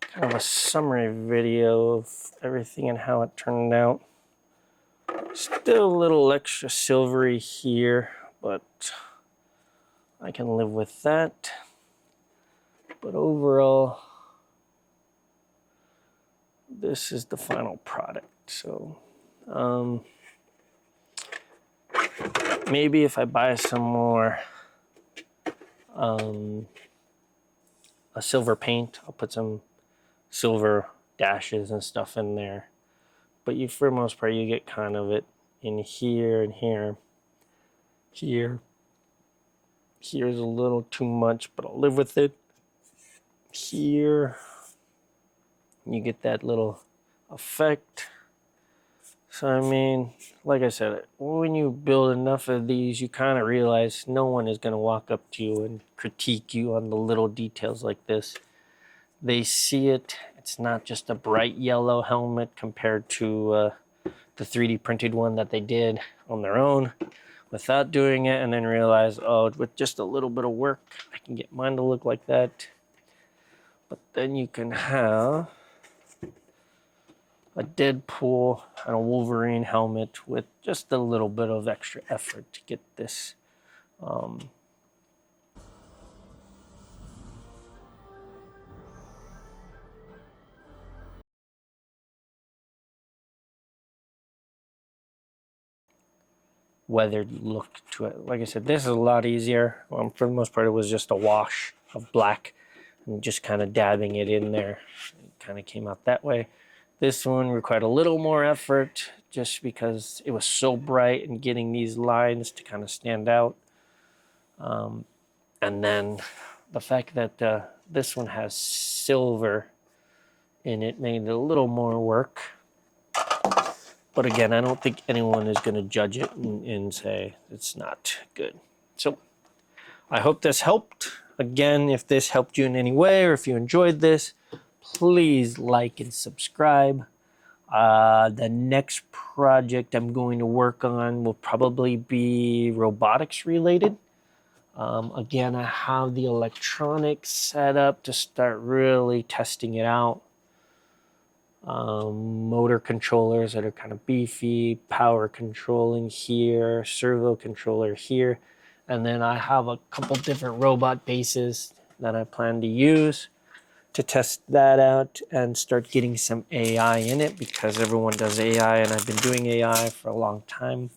kind of a summary video of everything and how it turned out. Still a little extra silvery here, but I can live with that. But overall, this is the final product. So maybe if I buy some more a silver paint, I'll put some silver dashes and stuff in there. But you, for the most part, you get kind of it in here and here. Here's a little too much, but I'll live with it. Here, you get that little effect. So I mean, like I said, when you build enough of these, you kind of realize no one is going to walk up to you and critique you on the little details like this. They see it. It's not just a bright yellow helmet compared to the 3D printed one that they did on their own, without doing it, and then realize, oh, with just a little bit of work, I can get mine to look like that. But then you can have a Deadpool and a Wolverine helmet with just a little bit of extra effort to get this weathered look to it. Like I said, this is a lot easier. For the most part, it was just a wash of black and just kind of dabbing it in there. It kind of came out that way. This one required a little more effort just because it was so bright and getting these lines to kind of stand out. And then the fact that this one has silver in it made it a little more work. But again, I don't think anyone is going to judge it and say it's not good. So I hope this helped. Again, if this helped you in any way or if you enjoyed this, please like and subscribe. The next project I'm going to work on will probably be robotics related. Again, I have the electronics set up to start really testing it out. Motor controllers that are kind of beefy, power controlling here, servo controller here, and then I have a couple different robot bases that I plan to use to test that out and start getting some AI in it, because everyone does AI and I've been doing AI for a long time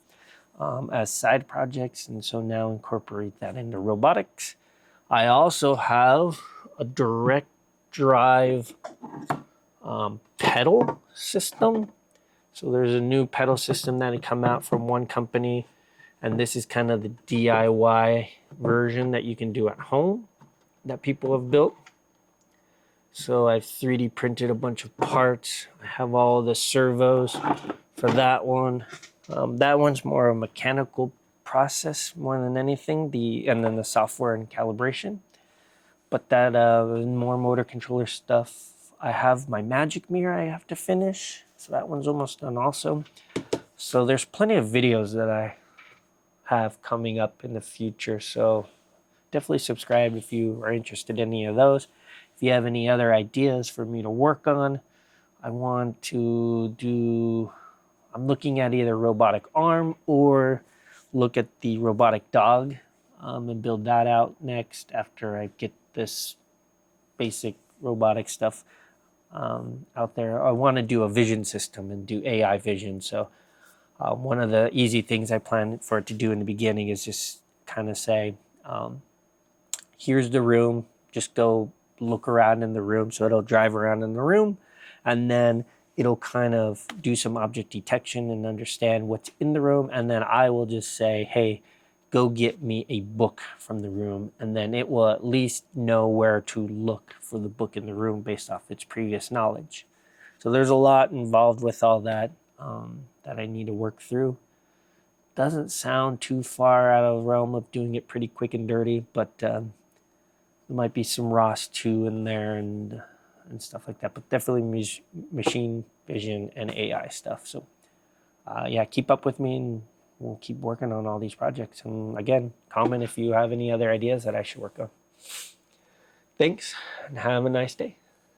as side projects, and so now incorporate that into robotics. I also have a direct drive pedal system. So there's a new pedal system that had come out from one company, and this is kind of the DIY version that you can do at home that people have built. So I've 3D printed a bunch of parts. I have all the servos for that one. That one's more a mechanical process more than anything, and then the software and calibration. But that more motor controller stuff. I have my magic mirror I have to finish, so that one's almost done also. So there's plenty of videos that I have coming up in the future, so definitely subscribe if you are interested in any of those. If you have any other ideas for me to work on, I'm looking at either robotic arm or look at the robotic dog and build that out next after I get this basic robotic stuff out there. I want to do a vision system and do AI vision. So one of the easy things I plan for it to do in the beginning is just kind of say, here's the room, just go look around in the room. So it'll drive around in the room, and then it'll kind of do some object detection and understand what's in the room. And then I will just say, hey, go get me a book from the room. And then it will at least know where to look for the book in the room based off its previous knowledge. So there's a lot involved with all that that I need to work through. Doesn't sound too far out of the realm of doing it pretty quick and dirty, but there might be some ROS 2 in there and stuff like that, but definitely machine vision and AI stuff. So yeah, keep up with me and we'll keep working on all these projects. And again, comment if you have any other ideas that I should work on. Thanks and have a nice day.